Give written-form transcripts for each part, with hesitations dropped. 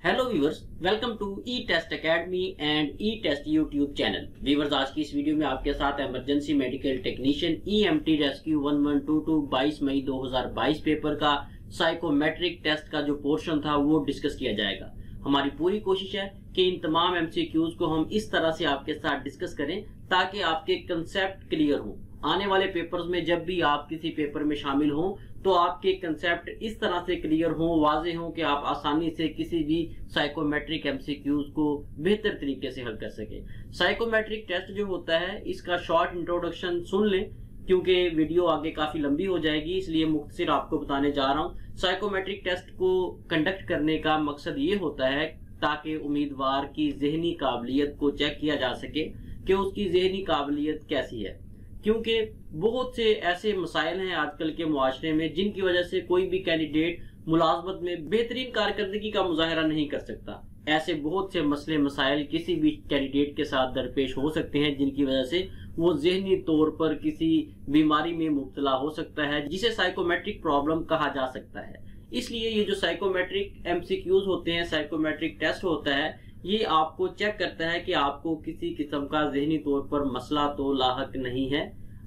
Hello viewers, welcome to E test academy and E test YouTube channel. Viewers, आज की इस video में आपके साथ emergency medical technician EMT rescue 1122 22 मई 2022 पेपर का साइकोमेट्रिक टेस्ट का जो पोर्शन था वो डिस्कस किया जाएगा। हमारी पूरी कोशिश है कि इन तमाम MCQs को हम इस तरह से आपके साथ डिस्कस करें ताकि आपके कंसेप्ट क्लियर हो। आने वाले पेपर्स में जब भी आप किसी पेपर में शामिल हों तो आपके कंसेप्ट इस तरह से क्लियर हो, वाजे हो कि आप आसानी से किसी भी साइकोमेट्रिक MCQs को बेहतर तरीके से हल कर सके। साइकोमेट्रिक टेस्ट जो होता है इसका शॉर्ट इंट्रोडक्शन सुन लें क्योंकि वीडियो आगे काफी लंबी हो जाएगी, इसलिए मुख्तसर आपको बताने जा रहा हूं। साइकोमेट्रिक टेस्ट को कंडक्ट करने का मकसद ये होता है ताकि उम्मीदवार की जहनी काबिलियत को चेक किया जा सके कि उसकी जहनी काबिलियत कैसी है, क्योंकि बहुत से ऐसे मसाइल हैं आजकल के मुआशरे में जिनकी वजह से कोई भी कैंडिडेट मुलाजमत में बेहतरीन कारकर्दगी का मुजाहरा नहीं कर सकता। ऐसे बहुत से मसले मसाइल किसी भी कैंडिडेट के साथ दरपेश हो सकते हैं जिनकी वजह से वो जहनी तौर पर किसी बीमारी में मुब्तला हो सकता है जिसे साइकोमेट्रिक प्रॉब्लम कहा जा सकता है। इसलिए ये जो साइकोमेट्रिक MCQs होते हैं, साइकोमेट्रिक टेस्ट होता है, ये आपको चेक करता है कि आपको किसी किस्म का जहनी तौर पर मसला तो लाहक नहीं है,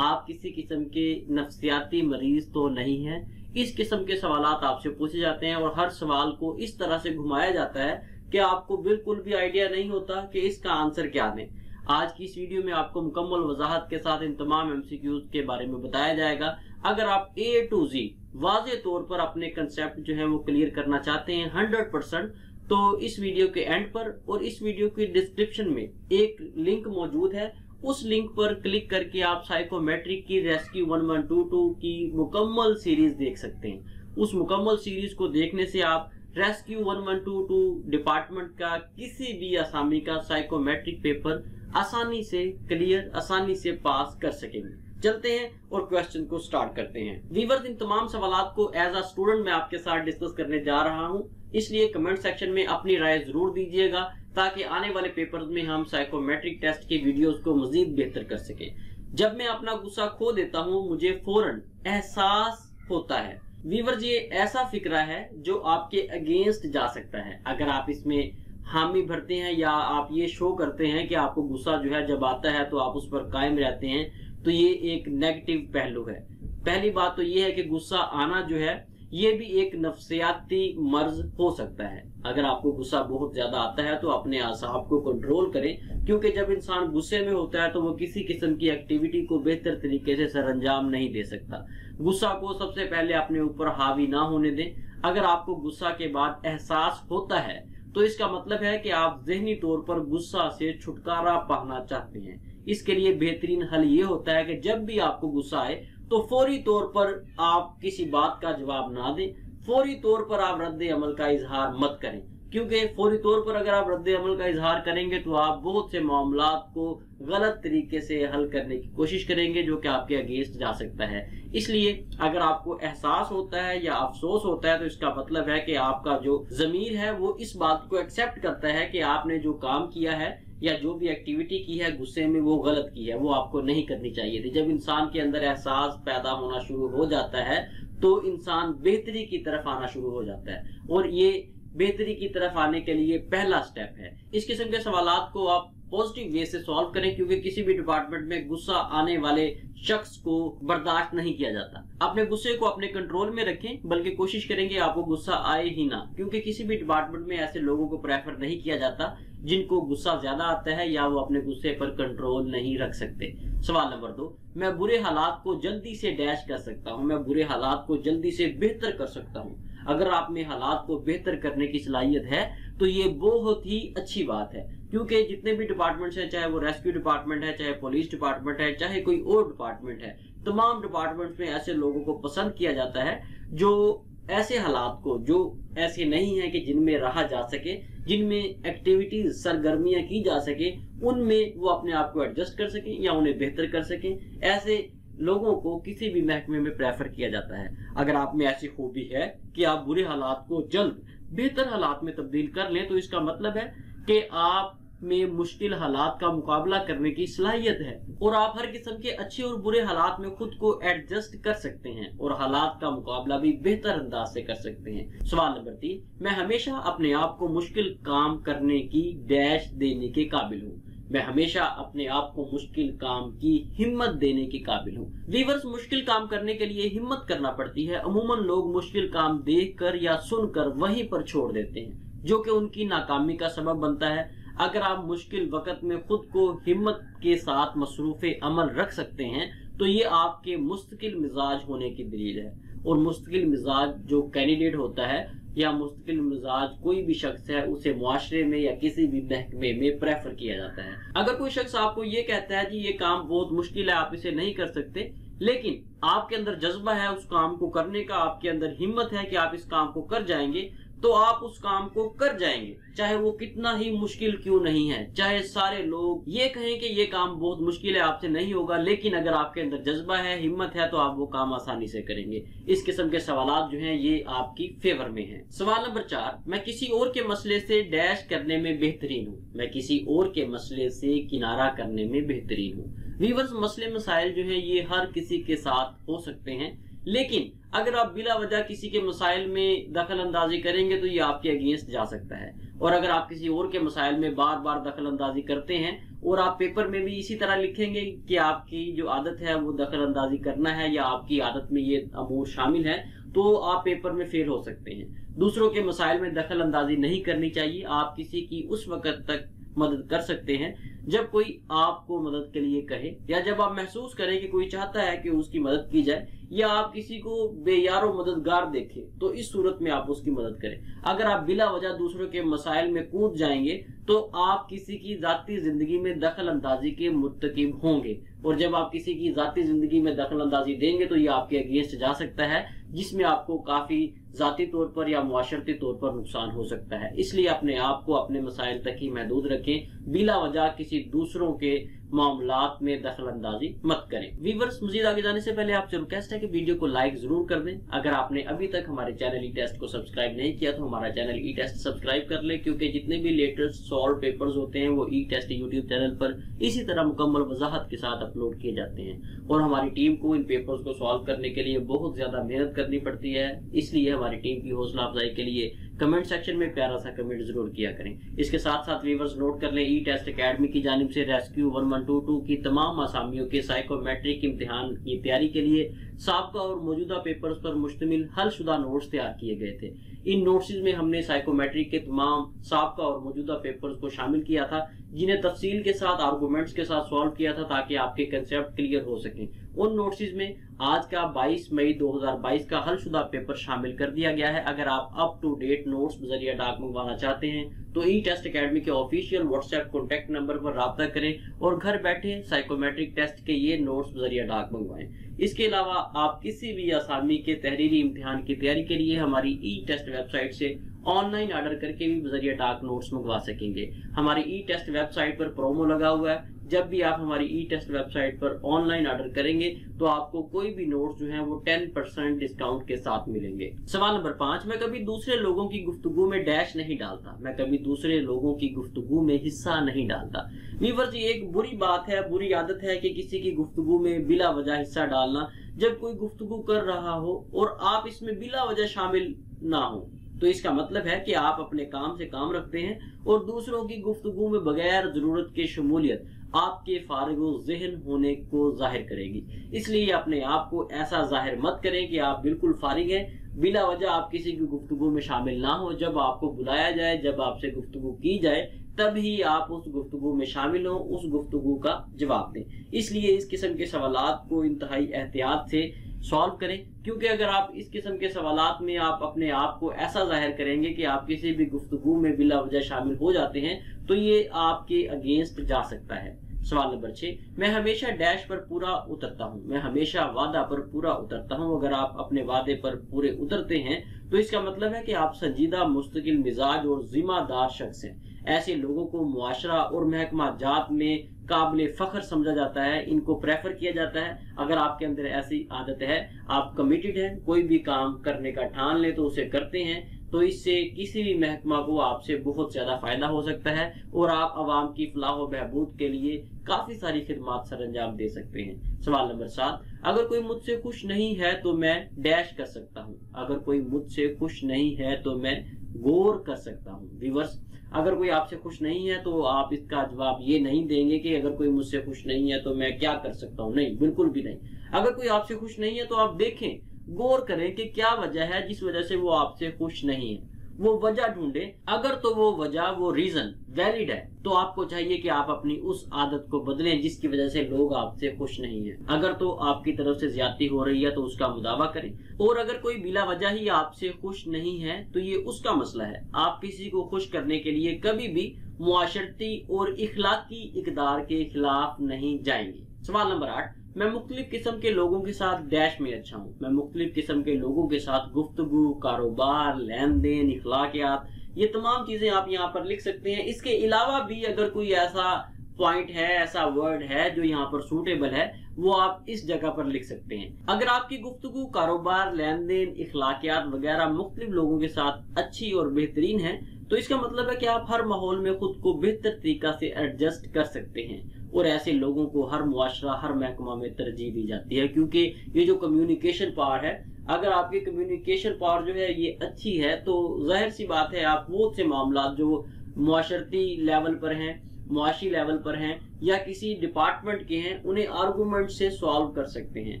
आप किसी किस्म के नफ्सियाती मरीज तो नहीं है। इस किस्म के सवालात आपसे पूछे जाते हैं और हर सवाल को इस तरह से घुमाया जाता है कि आपको बिल्कुल भी आइडिया नहीं होता कि इसका आंसर क्या दें। आज की इस वीडियो में आपको मुकम्मल वजाहत के साथ इन तमाम MCQs के बारे में बताया जाएगा। अगर आप A to Z वाज़े तौर पर अपने कंसेप्ट जो है वो क्लियर करना चाहते हैं 100%, तो इस वीडियो के एंड पर और इस वीडियो की डिस्क्रिप्शन में एक लिंक मौजूद है, उस लिंक पर क्लिक करके आप साइकोमेट्रिक की रेस्क्यू 1122 की मुकम्मल सीरीज देख सकते हैं। उस मुकम्मल सीरीज को देखने से आप रेस्क्यू 1122 डिपार्टमेंट का किसी भी असामी का साइकोमेट्रिक पेपर आसानी से क्लियर, आसानी से पास कर सकेंगे। चलते हैं और क्वेश्चन को स्टार्ट करते हैं। व्यूअर्स, इन तमाम सवालात को एज अ स्टूडेंट मैं आपके साथ डिस्कस करने जा रहा हूं, इसलिए कमेंट सेक्शन में अपनी राय जरूर दीजिएगा ताकि आने वाले पेपर्स में हम साइकोमेट्रिक टेस्ट के वीडियोस को मजीद बेहतर कर सके। जब मैं अपना गुस्सा खो देता हूं मुझे फौरन एहसास होता है। व्यूअर्स, ये ऐसा फिक्रा है जो आपके अगेंस्ट जा सकता है। अगर आप इसमें हामी भरते हैं या आप ये शो करते हैं कि आपको गुस्सा जो है जब आता है तो आप उस पर कायम रहते हैं, तो ये एक नेगेटिव पहलू है। पहली बात तो ये है कि गुस्सा आना जो है ये भी एक नफ्सियाती मर्ज हो सकता है। अगर आपको गुस्सा बहुत ज्यादा आता है तो अपने आसाब को कंट्रोल करें, क्योंकि जब इंसान गुस्से में होता है तो वो किसी किस्म की एक्टिविटी को बेहतर तरीके से सरअंजाम नहीं दे सकता। गुस्सा को सबसे पहले अपने ऊपर हावी ना होने दें। अगर आपको गुस्सा के बाद एहसास होता है तो इसका मतलब है कि आप जहनी तौर पर गुस्सा से छुटकारा पाना चाहते हैं। इसके लिए बेहतरीन हल ये होता है कि जब भी आपको गुस्सा आए तो फौरी तौर पर आप किसी बात का जवाब ना दें, फौरी तौर पर आप रद्द अमल का इजहार मत करें, क्योंकि फौरी तौर पर अगर आप रद्द अमल का इजहार करेंगे तो आप बहुत से मामलात को गलत तरीके से हल करने की कोशिश करेंगे जो कि आपके अगेंस्ट जा सकता है। इसलिए अगर आपको एहसास होता है या अफसोस होता है तो इसका मतलब है कि आपका जो जमीर है वो इस बात को एक्सेप्ट करता है कि आपने जो काम किया है या जो भी एक्टिविटी की है गुस्से में वो गलत की है, वो आपको नहीं करनी चाहिए थी। जब इंसान के अंदर एहसास पैदा होना शुरू हो जाता है तो इंसान बेहतरी की तरफ आना शुरू हो जाता है, और ये बेहतरी की तरफ आने के लिए पहला स्टेप है। इस किस्म के सवालात को आप पॉजिटिव वे से सॉल्व करें, क्योंकि किसी भी डिपार्टमेंट में गुस्सा आने वाले शख्स को बर्दाश्त नहीं किया जाता। अपने गुस्से को अपने कंट्रोल में रखें, बल्कि कोशिश करेंगे आपको गुस्सा आए ही ना, क्योंकि किसी भी डिपार्टमेंट में ऐसे लोगों को प्रेफर नहीं किया जाता जिनको गुस्सा ज्यादा आता है या वो अपने गुस्से पर कंट्रोल नहीं रख सकते। सवाल नंबर 2, मैं बुरे हालात को जल्दी से डैश कर सकता हूँ, मैं बुरे हालात को जल्दी से बेहतर कर सकता हूँ। अगर आप में हालात को बेहतर करने की सलाहियत है तो ये बहुत ही अच्छी बात है, क्योंकि जितने भी डिपार्टमेंट्स हैं, चाहे वो रेस्क्यू डिपार्टमेंट है, चाहे पुलिस डिपार्टमेंट है, चाहे कोई और डिपार्टमेंट है, तमाम डिपार्टमेंट्स में ऐसे लोगों को पसंद किया जाता है जो ऐसे हालात को, जो ऐसे नहीं है कि जिनमें रहा जा सके, जिनमें एक्टिविटीज सरगर्मियां की जा सके, उनमें वो अपने आप को एडजस्ट कर सके या उन्हें बेहतर कर सके, ऐसे लोगों को किसी भी महकमे में प्रेफर किया जाता है। अगर आप में ऐसी खूबी है कि आप बुरे हालात को जल्द बेहतर हालात में तब्दील कर लें तो इसका मतलब है कि आप में मुश्किल हालात का मुकाबला करने की सलाहियत है और आप हर किस्म के अच्छे और बुरे हालात में खुद को एडजस्ट कर सकते हैं और हालात का मुकाबला भी बेहतर अंदाज से कर सकते हैं। सवाल नंबर 3, मैं हमेशा अपने आप को मुश्किल काम करने की डैश देने के काबिल हूँ। मैं हमेशा अपने आप को मुश्किल काम की हिम्मत देने के काबिल हूँ। वीवर्स, मुश्किल काम करने के लिए हिम्मत करना पड़ती है। अमूमन लोग मुश्किल काम देखकर या सुनकर वहीं पर छोड़ देते हैं, जो कि उनकी नाकामी का सबब बनता है। अगर आप मुश्किल वक्त में खुद को हिम्मत के साथ मसरूफे अमल रख सकते हैं तो ये आपके मुस्तकिल मिजाज होने की दलील है। और मुस्तकिल मिजाज जो कैंडिडेट होता है या मुस्तकिल मिजाज कोई भी शख्स है, उसे मुआशरे में या किसी भी महकमे में प्रेफर किया जाता है। अगर कोई शख्स आपको ये कहता है कि ये काम बहुत मुश्किल है, आप इसे नहीं कर सकते, लेकिन आपके अंदर जज्बा है उस काम को करने का, आपके अंदर हिम्मत है कि आप इस काम को कर जाएंगे, तो आप उस काम को कर जाएंगे, चाहे वो कितना ही मुश्किल क्यों नहीं है। चाहे सारे लोग ये कहें कि ये काम बहुत मुश्किल है, आपसे नहीं होगा, लेकिन अगर आपके अंदर जज्बा है, हिम्मत है, तो आप वो काम आसानी से करेंगे। इस किस्म के सवालात जो हैं ये आपकी फेवर में हैं। सवाल नंबर 4, मैं किसी और के मसले से डैश करने में बेहतरीन हूँ। मैं किसी और के मसले से किनारा करने में बेहतरीन हूँ। वीवर्स, मसले मसाइल जो है ये हर किसी के साथ हो सकते हैं, लेकिन अगर आप बिला वजह किसी के मसाइल में दखल अंदाजी करेंगे तो ये आपके अगेंस्ट जा सकता है। और अगर आप किसी और के मसाइल में बार बार दखल अंदाजी करते हैं और आप पेपर में भी इसी तरह लिखेंगे कि आपकी जो आदत है वो दखल अंदाजी करना है या आपकी आदत में ये अमूर शामिल है, तो आप पेपर में फेल हो सकते हैं। दूसरों के मसाइल में दखल अंदाजी नहीं करनी चाहिए। आप किसी की उस वक्त तक मदद कर सकते हैं जब कोई आपको मदद के लिए कहे या जब आप महसूस करें कि कोई चाहता है कि उसकी मदद की जाए, या आप किसी को बेयारो मददगार देखें तो इस सूरत में आप उसकी मदद करें। अगर आप बिला वजह दूसरों के मसाइल में कूद जाएंगे तो आप किसी की जाती जिंदगी में दखल अंदाजी के मुर्तकिब होंगे, और जब आप किसी की जाती जिंदगी में दखल अंदाजी देंगे तो ये आपके अगेंस्ट जा सकता है, जिसमें आपको काफी जाती तौर पर या मुआशरती तौर पर नुकसान हो सकता है। इसलिए अपने आप को अपने मसाइल तक ही महदूद रखें, बिला वजह किसी दूसरों के मामलात में दखल अंदाजी मत करें। वीवर्स, मजीद आगे जाने से पहले आपसे रिक्वेस्ट है कि वीडियो को लाइक जरूर कर दें। अगर आपने अभी तक हमारे चैनल ई टेस्ट को सब्सक्राइब नहीं किया तो हमारा चैनल ई टेस्ट सब्सक्राइब कर ले, क्योंकि जितने भी लेटेस्ट सॉल्व पेपर्स होते हैं वो ई टेस्ट यूट्यूब चैनल पर इसी तरह मुकम्मल वजाहत के साथ अपलोड किए जाते हैं। और हमारी टीम को इन पेपर्स को सॉल्व करने के लिए बहुत ज्यादा मेहनत करनी पड़ती है, इसलिए हमारी टीम की हौसला अफजाई के लिए कमेंट सेक्शन में प्यारा सा कमेंट जरूर किया करें। इसके साथ साथ व्यूअर्स नोट कर लें, ई टेस्ट एकेडमी की जानिब से रेस्क्यू 1122 की तमाम आसामियों के साइकोमेट्रिक इम्तिहान की तैयारी के लिए साबका और मौजूदा पेपर्स पर मुश्तमिल हलशुदा नोट्स तैयार किए गए थे। इन नोट्स में हमने साइकोमेट्रिक के तमाम साबका और मौजूदा पेपर्स को शामिल किया था, जिन्हें तफसील के साथ आर्गूमेंट्स के साथ सॉल्व किया था ताकि आपके कंसेप्ट क्लियर हो सकें। उन नोट्स में आज का 22 मई 2022 का हलशुदा पेपर शामिल कर दिया गया है। अगर आप अप टू डेट नोट्स बजरिया डाक मंगवाना चाहते हैं तो ई टेस्ट एकेडमी के ऑफिशियल व्हाट्सएप कॉन्टेक्ट नंबर पर राब्ता करें और घर बैठे साइकोमेट्रिक टेस्ट के ये नोट्स बजरिया डाक मंगवाएं। इसके अलावा आप किसी भी आसामी के तहरीरी इम्तिहान की तैयारी के लिए हमारी ई टेस्ट वेबसाइट से ऑनलाइन ऑर्डर करके भी बजरिया डाक नोट्स मंगवा सकेंगे। हमारी ई टेस्ट वेबसाइट पर प्रोमो लगा हुआ है, जब भी आप हमारी ई टेस्ट वेबसाइट पर ऑनलाइन ऑर्डर करेंगे तो आपको कोई भी नोट्स जो हैं वो 10% डिस्काउंट के साथ मिलेंगे। सवाल नंबर 5, मैं कभी दूसरे लोगों की गुफ्तगू में डैश नहीं डालता। मैं कभी दूसरे लोगों की गुफ्तगू में हिस्सा नहीं डालता। व्यूअर्स, ये एक बुरी बात है, बुरी आदत है कि किसी की गुफ्तगू में बिला वजह हिस्सा डालना। जब कोई गुफ्तगू कर रहा हो और आप इसमें बिला वजह शामिल ना हो तो इसका मतलब है कि आप अपने काम से काम रखते हैं और दूसरों की गुफ्तगू में बगैर जरूरत के शमूलियत आपके फारिगो ज़हन होने को जाहिर करेगी। इसलिए अपने आप को ऐसा जाहिर मत करें कि आप बिल्कुल फारिग हैं। बिला वजह आप किसी की गुफ्तगू में शामिल ना हो। जब आपको बुलाया जाए, जब आपसे गुफ्तगू की जाए, तभी आप उस गुफ्तगू में शामिल हो, उस गुफ्तगू का जवाब दें। इसलिए इस किस्म के सवालात को इंतहाई एहतियात से सॉल्व करें, क्योंकि अगर आप इस किस्म के सवालात में आप अपने आप को ऐसा जाहिर करेंगे कि आप किसी भी गुफ्तगू में बिला वजह शामिल हो जाते हैं तो ये आपके अगेंस्ट जा सकता है। सवाल नंबर 6, मैं हमेशा डैश पर पूरा उतरता हूँ। मैं हमेशा वादा पर पूरा उतरता हूँ। अगर आप अपने वादे पर पूरे उतरते हैं तो इसका मतलब है कि आप संजीदा, मुस्तकिल मिजाज और जिम्मेदार शख्स हैं। ऐसे लोगों को मुआशरा और महकमा जात में काबिल फख्र समझा जाता है, इनको प्रेफर किया जाता है। अगर आपके अंदर ऐसी आदत है, आप कमिटेड हैं, कोई भी काम करने का ठान ले तो उसे करते हैं, तो इससे किसी भी महकमा को आपसे बहुत ज्यादा फायदा हो सकता है और आप आवाम की फलाह व बहबूद के लिए काफी सारी खिदमात सरअंजाम दे सकते हैं। सवाल नंबर 7, अगर कोई मुझसे खुश नहीं है तो मैं डैश कर सकता हूँ। अगर कोई मुझसे खुश नहीं है तो मैं गौर कर सकता हूँ। व्यूअर्स, अगर कोई आपसे खुश नहीं है तो आप इसका जवाब ये नहीं देंगे कि अगर कोई मुझसे खुश नहीं है तो मैं क्या कर सकता हूँ। नहीं, बिल्कुल भी नहीं। अगर कोई आपसे खुश नहीं है तो आप देखें, गौर करें कि क्या वजह है जिस वजह से वो आपसे खुश नहीं है, वो वजह ढूंढे। अगर तो वो वजह, वो रीजन वैलिड है तो आपको चाहिए कि आप अपनी उस आदत को बदलें जिसकी वजह से लोग आपसे खुश नहीं है। अगर तो आपकी तरफ से ज्यादती हो रही है तो उसका मुदावा करें, और अगर कोई बिला वजह ही आपसे खुश नहीं है तो ये उसका मसला है। आप किसी को खुश करने के लिए कभी भी मुआशरती और इखलाकी इकदार के खिलाफ नहीं जाएंगे। सवाल नंबर 8, मैं मुख्तलिफ किस्म के लोगों के साथ डैश में अच्छा हूँ। मैं मुख्तलिफ किस्म के लोगों के साथ गुफ्तगू, कारोबार, लेन देन, इखलाकियात, ये तमाम चीजें आप यहाँ पर लिख सकते हैं। इसके अलावा भी अगर कोई ऐसा पॉइंट है, ऐसा वर्ड है जो यहाँ पर सूटेबल है, वो आप इस जगह पर लिख सकते हैं। अगर आपकी गुफ्तगू, कारोबार, लेन देन, इखलाकियात वगैरह मुख्तलिफ लोगों के साथ अच्छी और बेहतरीन है तो इसका मतलब है कि आप हर माहौल में खुद को बेहतर तरीका से एडजस्ट कर सकते हैं, और ऐसे लोगों को हर मुआशरा, हर महकमा में तरजीह दी जाती है। क्योंकि ये जो कम्युनिकेशन पावर है, अगर आपकी कम्युनिकेशन पावर जो है ये अच्छी है तो जाहिर सी बात है आप बहुत से मामला जो मुआशरती लेवल पर हैं, मुआशी लेवल पर हैं या किसी डिपार्टमेंट के हैं, उन्हें आर्गूमेंट से सॉल्व कर सकते हैं।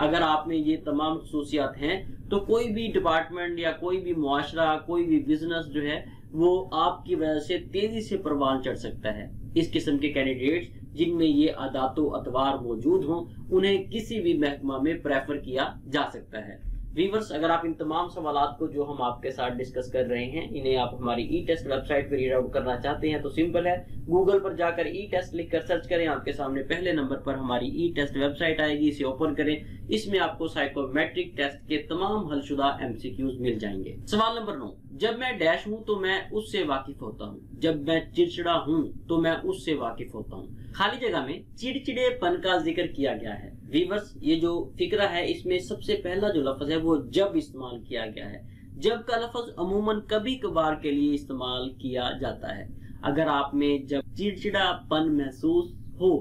अगर आप में ये तमाम खसूसियात हैं तो कोई भी डिपार्टमेंट या कोई भी मुआशरा, कोई भी बिजनेस जो है वो आपकी वजह से तेजी से परवान चढ़ सकता है। इस किस्म के कैंडिडेट्स जिनमें ये आदातो अतवार मौजूद हों, उन्हें किसी भी महकमा में प्रेफर किया जा सकता है। व्यूअर्स, अगर आप इन तमाम सवालात को जो हम आपके साथ डिस्कस कर रहे हैं, इन्हें आप हमारी ई टेस्ट वेबसाइट पर रीड आउट करना चाहते हैं तो सिंपल है, गूगल पर जाकर ई टेस्ट लिख कर सर्च करें। आपके सामने पहले नंबर पर हमारी ई टेस्ट वेबसाइट आएगी, इसे ओपन करें। इसमें आपको साइकोमेट्रिक टेस्ट के तमाम हलशुदा एमसीक्यूज मिल जाएंगे। सवाल नंबर 9, जब मैं डैश हूँ तो मैं उससे वाकिफ होता हूँ। जब मैं चिड़चिड़ा हूँ तो मैं उससे वाकिफ होता हूँ। खाली जगह में चिड़चिड़ेपन का जिक्र किया गया है। व्यूअर्स, ये जो फिक्रा है इसमें सबसे पहला जो लफ्ज है वो जब इस्तेमाल किया गया है। जब का लफ्ज अमूमन कभी कभार के लिए इस्तेमाल किया जाता है। अगर आप में जब चिड़चिड़ापन महसूस हो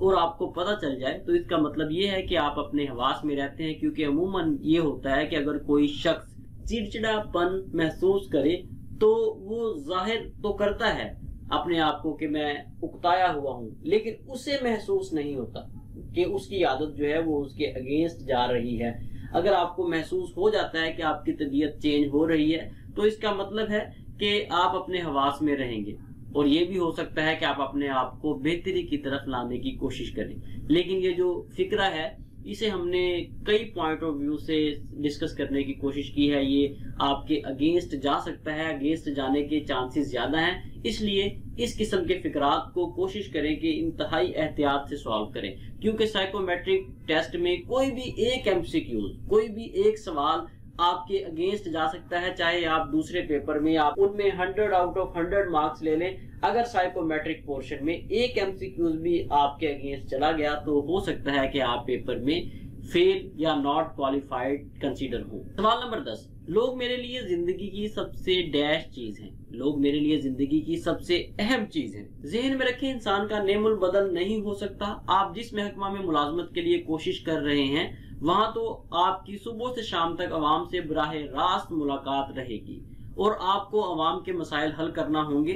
और आपको पता चल जाए तो इसका मतलब ये है कि आप अपने हवास में रहते हैं, क्योंकि अमूमन ये होता है कि अगर कोई शख्स चिड़चिड़ापन महसूस करे तो वो जाहिर तो करता है अपने आप को कि मैं उकताया हुआ हूं, लेकिन उसे महसूस नहीं होता कि उसकी आदत जो है वो उसके अगेंस्ट जा रही है। अगर आपको महसूस हो जाता है कि आपकी तबीयत चेंज हो रही है तो इसका मतलब है कि आप अपने हवास में रहेंगे, और ये भी हो सकता है कि आप अपने आप को बेहतरी की तरफ लाने की कोशिश करें। लेकिन ये जो फिक्रा है इसे हमने कई पॉइंट ऑफ व्यू से डिस्कस करने की कोशिश की है। ये आपके अगेंस्ट जा सकता है, अगेंस्ट जाने के चांसेस ज्यादा हैं, इसलिए इस किस्म के फिक्रात को कोशिश करें कि इंतहाई एहतियात से सॉल्व करें। क्योंकि साइकोमेट्रिक टेस्ट में कोई भी एक एमसीक्यूज, कोई भी एक सवाल आपके अगेंस्ट जा सकता है, चाहे आप दूसरे पेपर में आप उनमें 100 आउट ऑफ 100 मार्क्स ले लें। अगर साइकोमेट्रिक पोर्शन में एक एमसीक्यूज भी आपके अगेंस्ट चला गया तो हो सकता है कि आप पेपर में फेल या नॉट क्वालिफाइड कंसीडर हो। सवाल नंबर 10, लोग मेरे लिए जिंदगी की सबसे डैश चीज है। लोग मेरे लिए जिंदगी की सबसे अहम चीज है। जहन में रखें, इंसान का नेमुल बदल नहीं हो सकता। आप जिस महकमा में मुलाजमत के लिए कोशिश कर रहे हैं वहां तो आपकी सुबह से शाम तक अवाम से बराह रास्त मुलाकात रहेगी और आपको अवाम के मसाइल हल करना होंगे।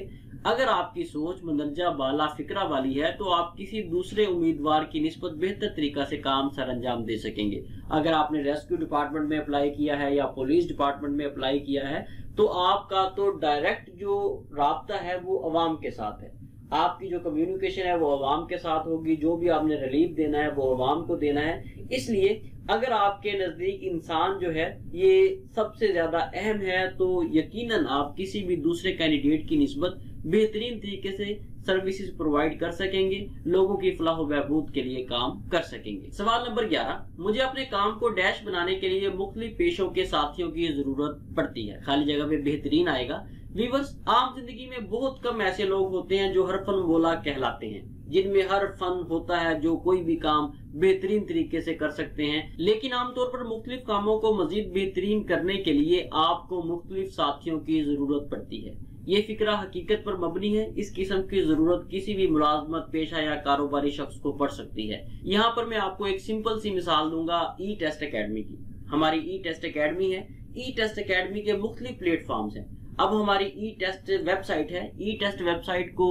अगर आपकी सोच मंदरजा बाला फिक्रा वाली है तो आप किसी दूसरे उम्मीदवार की निस्बत बेहतर तरीका से काम सरअंजाम दे सकेंगे। अगर आपने रेस्क्यू डिपार्टमेंट में अप्लाई किया है या पुलिस डिपार्टमेंट में अप्लाई किया है तो आपका तो डायरेक्ट जो राब्ता है वो अवाम के साथ है। आपकी जो कम्युनिकेशन है वो अवाम के साथ होगी, जो भी आपने रिलीफ देना है वो अवाम को देना है। इसलिए अगर आपके नजदीक इंसान जो है ये सबसे ज्यादा अहम है तो यकीनन आप किसी भी दूसरे कैंडिडेट की निस्बत बेहतरीन तरीके से सर्विसेज प्रोवाइड कर सकेंगे, लोगों की फलाह व बहबूद के लिए काम कर सकेंगे। सवाल नंबर 11, मुझे अपने काम को डैश बनाने के लिए मुख्तलिफ पेशों के साथियों की जरूरत पड़ती है। खाली जगह पे बेहतरीन आएगा। व्यूअर्स, आम जिंदगी में बहुत कम ऐसे लोग होते हैं जो हरफन बोला कहलाते हैं। जिनमें हर फन होता है, जो कोई भी काम बेहतरीन तरीके से कर सकते हैं। लेकिन आमतौर पर मुख्तलिफ कामों को मजीद बेहतरीन करने के लिए आपको मुख्तलिफ साथियों की जरूरत पड़ती है। ये फिक्रा हकीकत पर मबनी है। इस किस्म की जरूरत किसी भी मुलाजमत पेशा या कारोबारी शख्स को पड़ सकती है। यहाँ पर मैं आपको एक सिंपल सी मिसाल दूंगा ई टेस्ट अकेडमी की। हमारी ई टेस्ट अकेडमी है। ई टेस्ट अकेडमी के मुख्तलिफ प्लेटफॉर्म्स हैं। अब हमारी ई टेस्ट वेबसाइट है। ई टेस्ट वेबसाइट को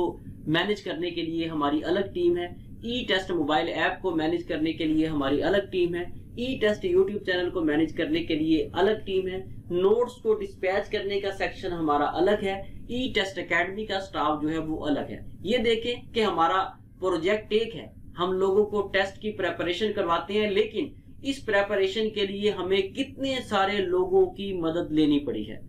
मैनेज करने के लिए हमारी अलग टीम है। ई टेस्ट मोबाइल ऐप को मैनेज करने के लिए हमारी अलग टीम है। ई टेस्ट यूट्यूब चैनल को मैनेज करने के लिए अलग टीम है। नोट्स को डिस्पैच करने का सेक्शन हमारा अलग है। ई टेस्ट अकेडमी का स्टाफ जो है वो अलग है। ये देखें कि हमारा प्रोजेक्ट एक है, हम लोगों को टेस्ट की प्रेपरेशन करवाते हैं, लेकिन इस प्रेपरेशन के लिए हमें कितने सारे लोगों की मदद लेनी पड़ी है।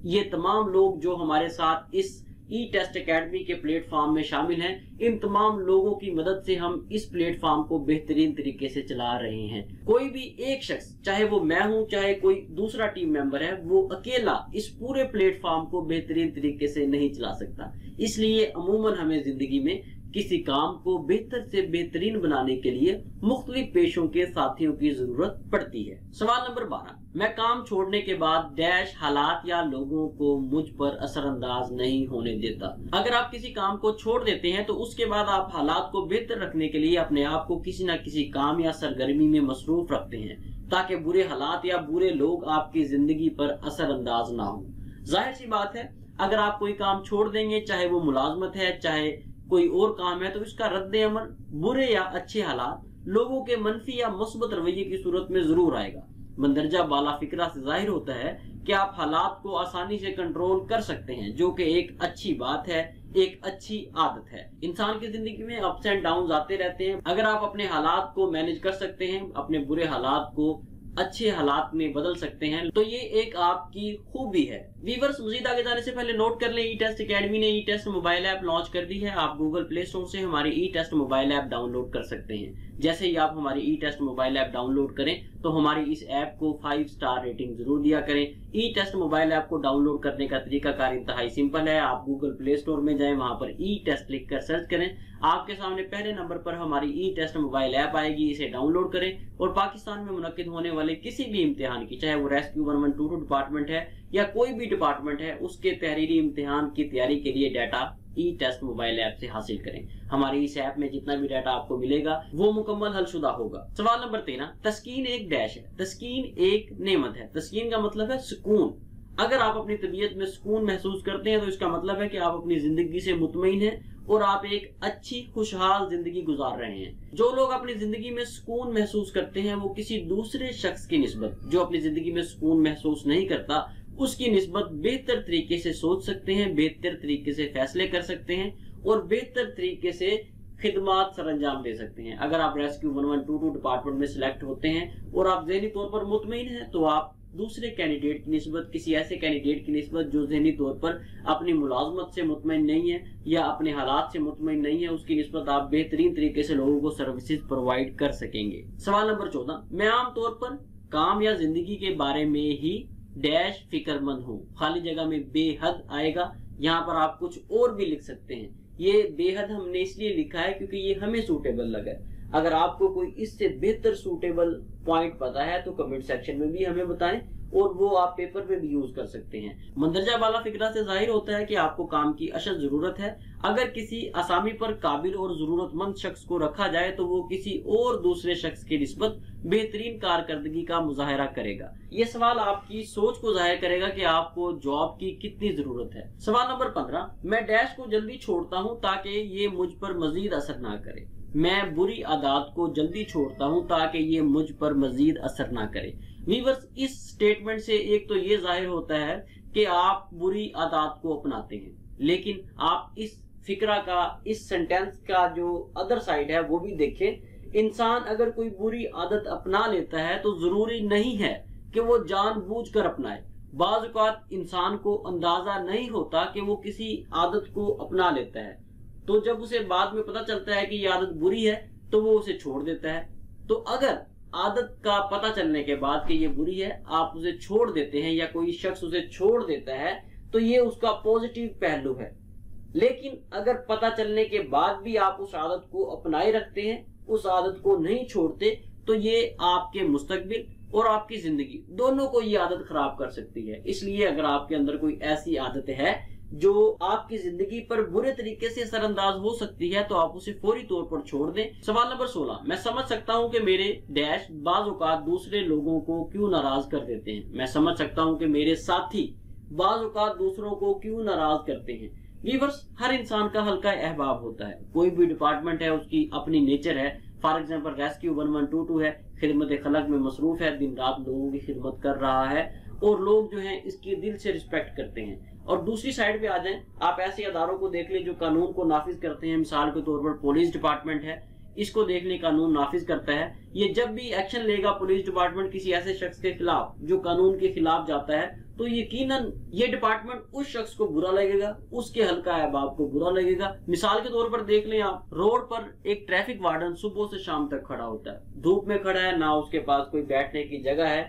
ये तमाम लोग जो हमारे साथ इस ई टेस्ट अकेडमी के प्लेटफॉर्म में शामिल हैं, इन तमाम लोगों की मदद से हम इस प्लेटफॉर्म को बेहतरीन तरीके से चला रहे हैं। कोई भी एक शख्स, चाहे वो मैं हूं चाहे कोई दूसरा टीम मेंबर है, वो अकेला इस पूरे प्लेटफॉर्म को बेहतरीन तरीके से नहीं चला सकता। इसलिए अमूमन हमें जिंदगी में किसी काम को बेहतर से बेहतरीन बनाने के लिए मुख्तलिफ पेशों के साथियों की जरूरत पड़ती है। सवाल नंबर 12, मैं काम छोड़ने के बाद डैश हालात या लोगों को मुझ पर असरअंदाज नहीं होने देता। अगर आप किसी काम को छोड़ देते हैं तो उसके बाद आप हालात को बेहतर रखने के लिए अपने आप को किसी न किसी काम या सरगर्मी में मसरूफ रखते हैं, ताकि बुरे हालात या बुरे लोग आपकी जिंदगी पर असरअंदाज ना हो। जाहिर सी बात है, अगर आप कोई काम छोड़ देंगे, चाहे वो मुलाजमत है चाहे कोई और काम है, तो इसका रद्द अमल बुरे या अच्छे हालात लोगों के मनफी या मुस्बत रवैये की सूरत में जरूर आएगा। मंदरजा बाला फिक्रा से जाहिर होता है कि आप हालात को आसानी से कंट्रोल कर सकते हैं, जो कि एक अच्छी बात है, एक अच्छी आदत है। इंसान की जिंदगी में अप्स एंड डाउन आते रहते हैं। अगर आप अपने हालात को मैनेज कर सकते हैं, अपने बुरे हालात को अच्छे हालात में बदल सकते हैं, तो ये एक आपकी खूबी है। व्यूअर्स, मजीद आगे जाने से पहले नोट कर लें, ई टेस्ट अकेडमी ने ई टेस्ट मोबाइल ऐप लॉन्च कर दी है। आप गूगल प्ले स्टोर से हमारी ई टेस्ट मोबाइल ऐप डाउनलोड कर सकते हैं। जैसे ही आप हमारी ई टेस्ट मोबाइल ऐप डाउनलोड करें तो हमारी इस ऐप को 5 स्टार रेटिंग जरूर दिया करें। ई टेस्ट मोबाइल ऐप को डाउनलोड करने का तरीकाकार इंतहाई सिंपल है। आप गूगल प्ले स्टोर में जाएं, वहां पर ई टेस्ट लिख कर सर्च करें। आपके सामने पहले नंबर पर हमारी ई टेस्ट मोबाइल ऐप आएगी, इसे डाउनलोड करें और पाकिस्तान में मुनक्किद होने वाले किसी भी इम्तिहान की, चाहे वो रेस्क्यू 1122 डिपार्टमेंट है या कोई भी डिपार्टमेंट है, उसके तहरीरी इम्तिहान की तैयारी के लिए डाटा ई टेस्ट मोबाइल ऐप से हासिल करें। हमारी इस ऐप में जितना भी डाटा आपको मिलेगा वो मुकम्मल हलशुदा होगा। सवाल नंबर 13, तस्कीन एक डैश है। तस्कीन एक नेमत है। तस्कीन का मतलब है सुकून। अगर आप अपनी तबीयत में सुकून महसूस करते हैं तो इसका मतलब है कि आप अपनी जिंदगी से मुतमईन हैं और आप एक अच्छी खुशहाल जिंदगी गुजार रहे हैं। जो लोग अपनी जिंदगी में सुकून महसूस करते हैं, वो किसी दूसरे शख्स की निस्बत जो अपनी जिंदगी में सुकून महसूस नहीं करता, उसकी निस्बत बेहतर तरीके से सोच सकते हैं, बेहतर तरीके से फैसले कर सकते हैं और बेहतर तरीके से खिदमात सरअंजाम दे सकते हैं। अगर आप रेस्क्यू 1122 डिपार्टमेंट में सिलेक्ट होते हैं और आप ज़हनी तौर पर मुतमईन हैं, तो आप दूसरे कैंडिडेट की निस्बत, किसी ऐसे कैंडिडेट की निस्बत जो ज़हनी तौर पर अपनी मुलाजमत से मुतमईन नहीं है या अपने हालात से मुतमईन नहीं है, उसकी निस्बत आप बेहतरीन तरीके से लोगों को सर्विसेज प्रोवाइड कर सकेंगे। सवाल नंबर 14, मैं आमतौर पर काम या जिंदगी के बारे में ही डैश फिक्रमंद हूँ। खाली जगह में बेहद आएगा। यहाँ पर आप कुछ और भी लिख सकते हैं। ये बेहद हमने इसलिए लिखा है क्योंकि ये हमें सूटेबल लगा है। अगर आपको कोई इससे बेहतर सूटेबल पॉइंट पता है तो कमेंट सेक्शन में भी हमें बताएं और वो आप पेपर पे भी यूज कर सकते हैं। मंदरजा बाला फिक्रा से जाहिर होता है कि आपको काम की अशद जरूरत है। अगर किसी असामी पर काबिल और जरूरतमंद शख्स को रखा जाए तो वो किसी और दूसरे शख्स की निस्बत बेहतरीन कारकर्दगी का मुजाहरा करेगा। ये सवाल आपकी सोच को जाहिर करेगा कि आपको जॉब की कितनी जरूरत है। सवाल नंबर 15, मैं डैश को जल्दी छोड़ता हूँ ताकि ये मुझ पर मजीद असर ना करे। मैं बुरी आदत को जल्दी छोड़ता हूँ ताकि ये मुझ पर मजीद असर ना करे। व्यूअर्स, इस स्टेटमेंट से एक तो ये जाहिर होता है कि आप बुरी आदत को अपनाते हैं, लेकिन आप इस फिक्रा का, इस सेंटेंस का जो अदर साइड है वो भी देखें। इंसान अगर कोई बुरी आदत अपना लेता है तो जरूरी नहीं है कि वो जानबूझकर अपनाए। बाज़ औक़ात इंसान को अंदाजा नहीं होता कि वो किसी आदत को अपना लेता है, तो जब उसे बाद में पता चलता है कि ये आदत बुरी है तो वो उसे छोड़ देता है। तो अगर आदत का पता चलने के बाद कि ये बुरी है आप उसे छोड़ देते हैं या कोई शख्स उसे छोड़ देता है, तो ये उसका पॉजिटिव पहलू है। लेकिन अगर पता चलने के बाद भी आप उस आदत को अपनाए रखते हैं, उस आदत को नहीं छोड़ते, तो ये आपके मुस्तकबिल और आपकी जिंदगी दोनों को ये आदत खराब कर सकती है। इसलिए अगर आपके अंदर कोई ऐसी आदत है जो आपकी जिंदगी पर बुरे तरीके से असरअंदाज हो सकती है, तो आप उसे फौरी तौर पर छोड़ दें। सवाल नंबर 16, मैं समझ सकता हूं कि मेरे डैश बाज औकात दूसरे लोगों को क्यों नाराज कर देते हैं। मैं समझ सकता हूं कि मेरे साथी बाज औकात दूसरों को क्यों नाराज करते हैं। व्यूअर्स, हर इंसान का हल्का अहबाब होता है। कोई भी डिपार्टमेंट है, उसकी अपनी नेचर है। फॉर एग्जाम्पल रेस्क्यू 1122 है, खिदमत खलक में मसरूफ है, दिन रात लोगों की खिदमत कर रहा है और लोग जो हैं इसकी दिल से रिस्पेक्ट करते हैं। और दूसरी साइड पे आ जाएं, आप ऐसे अदारों को देख लें जो कानून को नाफिज करते हैं। मिसाल के तौर पर पुलिस डिपार्टमेंट है, इसको देख लें, कानून नाफिज करता है। ये जब भी एक्शन लेगा पुलिस डिपार्टमेंट किसी ऐसे शख्स के खिलाफ जो कानून के खिलाफ जाता है, तो यकीनन ये डिपार्टमेंट उस शख्स को बुरा लगेगा, उसके हल्का अहबाब को बुरा लगेगा। मिसाल के तौर पर देख लें, आप रोड पर एक ट्रैफिक वार्डन सुबह से शाम तक खड़ा होता है, धूप में खड़ा है, ना उसके पास कोई बैठने की जगह है,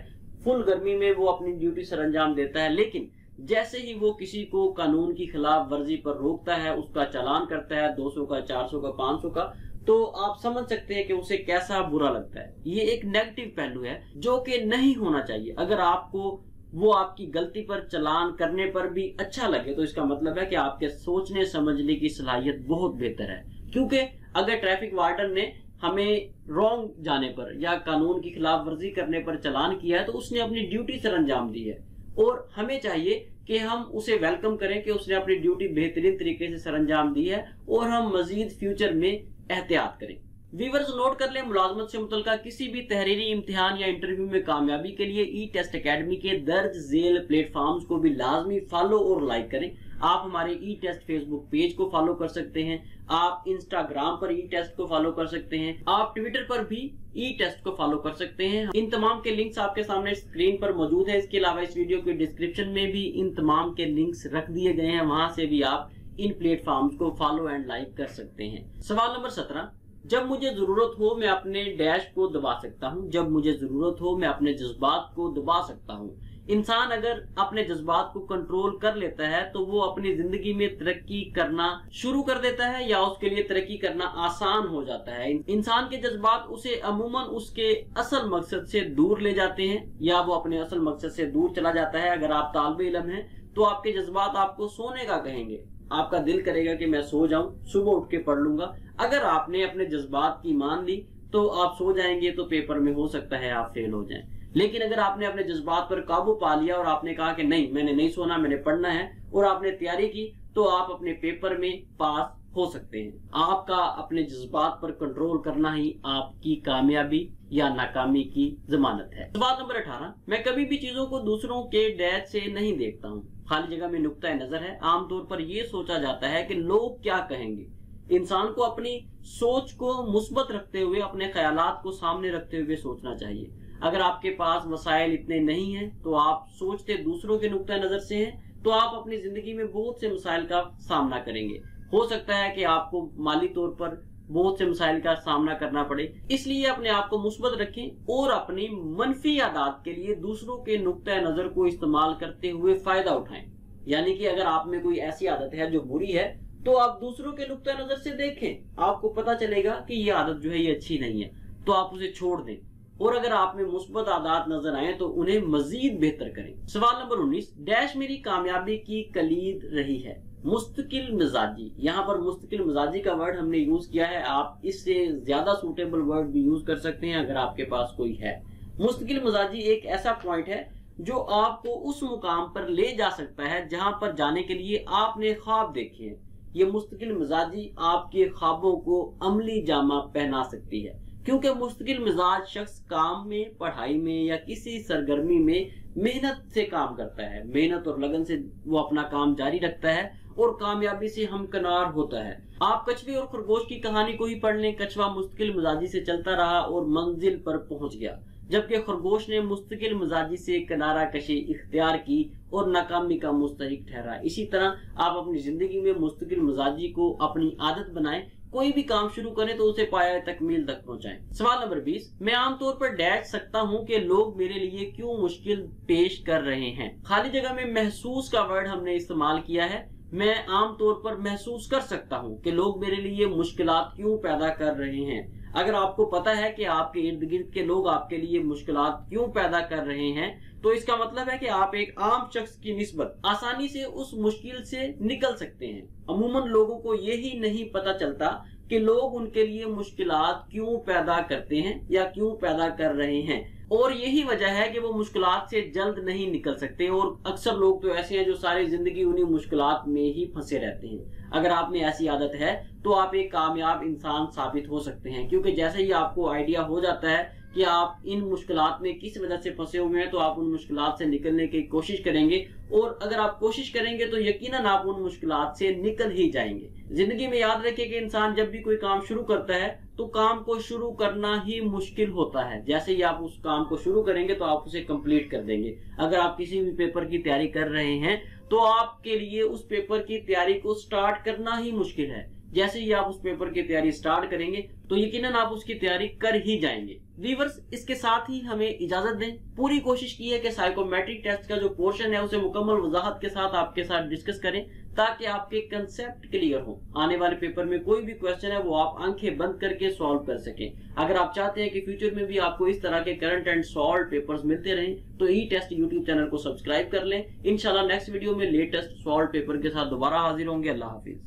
फुल गर्मी में वो अपनी ड्यूटी सर अंजाम देता है। लेकिन जैसे ही वो किसी को कानून की खिलाफ वर्जी पर रोकता है, उसका चालान करता है 200 का, 400 का, 500 का, तो आप समझ सकते हैं कि उसे कैसा बुरा लगता है। ये एक नेगेटिव पहलू है जो कि नहीं होना चाहिए। अगर आपको वो आपकी गलती पर चालान करने पर भी अच्छा लगे, तो इसका मतलब है कि आपके सोचने समझने की सलाहियत बहुत बेहतर है। क्योंकि अगर ट्रैफिक वार्डन ने हमें रॉन्ग जाने पर या कानून की खिलाफ वर्जी करने पर चालान किया है, तो उसने अपनी ड्यूटी सर अंजाम दी है और हमें चाहिए कि हम उसे वेलकम करें कि उसने अपनी ड्यूटी बेहतरीन तरीके से सर अंजाम दी है और हम मजीद फ्यूचर में एहतियात करें। व्यूअर्स, नोट कर लें, मुलाजमत से मुतल्लिका किसी भी तहरीरी इम्तिहान या इंटरव्यू में कामयाबी के लिए ई टेस्ट अकेडमी के दर्ज झेल प्लेटफॉर्म्स को भी लाजमी फॉलो और लाइक करें। आप हमारे ई टेस्ट फेसबुक पेज को फॉलो कर सकते हैं, आप इंस्टाग्राम पर ई टेस्ट को फॉलो कर सकते हैं, आप ट्विटर पर भी ई टेस्ट को फॉलो कर सकते हैं। इन तमाम के लिंक्स आपके सामने स्क्रीन पर मौजूद है। इसके अलावा इस वीडियो के डिस्क्रिप्शन में भी इन तमाम के लिंक्स रख दिए गए हैं, वहां से भी आप इन प्लेटफॉर्म्स को फॉलो एंड लाइक कर सकते हैं। सवाल नंबर 17, जब मुझे जरूरत हो मैं अपने डैश को दबा सकता हूँ। जब मुझे जरूरत हो मैं अपने जज्बात को दबा सकता हूँ। इंसान अगर अपने जज्बात को कंट्रोल कर लेता है तो वो अपनी जिंदगी में तरक्की करना शुरू कर देता है या उसके लिए तरक्की करना आसान हो जाता है। इंसान के जज्बात उसे अमूमन उसके असल मकसद से दूर ले जाते हैं या वो अपने असल मकसद से दूर चला जाता है। अगर आप तालिब इल्म हैं तो आपके जज्बात आपको सोने का कहेंगे, आपका दिल करेगा कि मैं सो जाऊं, सुबह उठ के पढ़ लूंगा। अगर आपने अपने जज्बात की मान ली तो आप सो जाएंगे, तो पेपर में हो सकता है आप फेल हो जाएं। लेकिन अगर आपने अपने जज्बात पर काबू पा लिया और आपने कहा कि नहीं, मैंने नहीं सोना, मैंने पढ़ना है, और आपने तैयारी की, तो आप अपने पेपर में पास हो सकते हैं। आपका अपने जज्बात पर कंट्रोल करना ही आपकी कामयाबी या नाकामी की जमानत है। सवाल नंबर 18, मैं कभी भी चीजों को दूसरों के डैश से नहीं देखता हूँ। खाली जगह में नुक्ता नजर है। आमतौर पर यह सोचा जाता है कि लोग क्या कहेंगे। इंसान को अपनी सोच को मुस्बत रखते हुए, अपने ख्यालात को सामने रखते हुए सोचना चाहिए। अगर आपके पास वसाइल इतने नहीं हैं तो आप सोचते दूसरों के नुक्ता नजर से हैं, तो आप अपनी जिंदगी में बहुत से मसाइल का सामना करेंगे। हो सकता है कि आपको माली तौर पर बहुत से मसाइल का सामना करना पड़े। इसलिए अपने आप को मुस्बत रखें और अपनी मनफी आदत के लिए दूसरों के नुक्ता नजर को इस्तेमाल करते हुए फायदा उठाएं। यानी कि अगर आप में कोई ऐसी आदत है जो बुरी है, तो आप दूसरों के नुक्ता नजर से देखें, आपको पता चलेगा कि ये आदत जो है ये अच्छी नहीं है, तो आप उसे छोड़ दें। और अगर आप में मुस्बत आदत नजर आए तो उन्हें मजीद बेहतर करें। सवाल नंबर 19, डैश मेरी कामयाबी की कलीद रही है। मुस्तकिल मिजाजी, यहाँ पर मुस्तकिल मिजाजी का वर्ड हमने यूज किया है। आप इससे ज्यादा सूटेबल वर्ड भी यूज कर सकते हैं अगर आपके पास कोई है। मुस्तकिल मिजाजी एक ऐसा पॉइंट है जो आपको उस मुकाम पर ले जा सकता है जहां पर जाने के लिए आपने ख्वाब देखे हैं। ये मुस्तकिल मिजाजी आपके ख्वाबों को अमली जामा पहना सकती है, क्योंकि मुस्तकिल मिजाज शख्स काम में, पढ़ाई में या किसी सरगर्मी में मेहनत से काम करता है। मेहनत और लगन से वो अपना काम जारी रखता है और कामयाबी से हमकनार होता है। आप कछुए और खरगोश की कहानी को ही पढ़ लें। कछुआ मुस्तकिल मिजाजी से चलता रहा और मंजिल पर पहुंच गया, जबकि खरगोश ने मुस्तकिल मिजाजी से किनारा कशी इख्तियार की और नाकामी का मुस्तहिक ठहरा। इसी तरह आप अपनी जिंदगी में मुस्तकिल मिजाजी को अपनी आदत बनाएं। कोई भी काम शुरू करें तो उसे पाया तकमील तक पहुंचाएं। सवाल नंबर 20, मैं आमतौर पर डैश सकता हूं कि लोग मेरे लिए क्यों मुश्किल पेश कर रहे हैं। खाली जगह में महसूस का वर्ड हमने इस्तेमाल किया है। मैं आमतौर पर महसूस कर सकता हूं कि लोग मेरे लिए मुश्किलात क्यों पैदा कर रहे हैं। अगर आपको पता है कि आपके इर्द गिर्द के लोग आपके लिए मुश्किलात क्यों पैदा कर रहे हैं, तो इसका मतलब है कि आप एक आम शख्स की निस्बत आसानी से उस मुश्किल से निकल सकते हैं। अमूमन लोगों को यही नहीं पता चलता कि लोग उनके लिए मुश्किलात क्यों पैदा करते हैं या क्यों पैदा कर रहे हैं, और यही वजह है कि वो मुश्किलात से जल्द नहीं निकल सकते। और अक्सर लोग तो ऐसे हैं जो सारी जिंदगी उन्हीं मुश्किलात में ही फंसे रहते हैं। अगर आप में ऐसी आदत है तो आप एक कामयाब इंसान साबित हो सकते हैं, क्योंकि जैसे ही आपको आइडिया हो जाता है कि आप इन मुश्किलात में किस वजह से फंसे हुए हैं, तो आप उन मुश्किलात से निकलने की कोशिश करेंगे। और अगर आप कोशिश करेंगे तो यकीनन आप उन मुश्किलात से निकल ही जाएंगे। जिंदगी में याद रखिए कि इंसान जब भी कोई काम शुरू करता है तो काम को शुरू करना ही मुश्किल होता है। जैसे ही आप उस काम को शुरू करेंगे तो आप उसे कंप्लीट कर देंगे। अगर आप किसी भी पेपर की तैयारी कर रहे हैं तो आपके लिए उस पेपर की तैयारी को स्टार्ट करना ही मुश्किल है। जैसे ही आप उस पेपर की तैयारी स्टार्ट करेंगे तो यकीनन आप उसकी तैयारी कर ही जाएंगे। व्यूअर्स, इसके साथ ही हमें इजाजत दें। पूरी कोशिश की है कि साइकोमेट्रिक टेस्ट का जो पोर्शन है उसे मुकम्मल वजाहत के साथ आपके साथ डिस्कस करें, ताकि आपके कंसेप्ट क्लियर हो। आने वाले पेपर में कोई भी क्वेश्चन है वो आप आंखें बंद करके सॉल्व कर सकें। अगर आप चाहते हैं कि फ्यूचर में भी आपको इस तरह के करंट एंड सॉल्व पेपर्स मिलते रहें, तो ई टेस्ट यूट्यूब चैनल को सब्सक्राइब कर लें। इंशाल्लाह नेक्स्ट वीडियो में लेटेस्ट सॉल्व पेपर के साथ दोबारा हाजिर होंगे। अल्लाह हाफिज।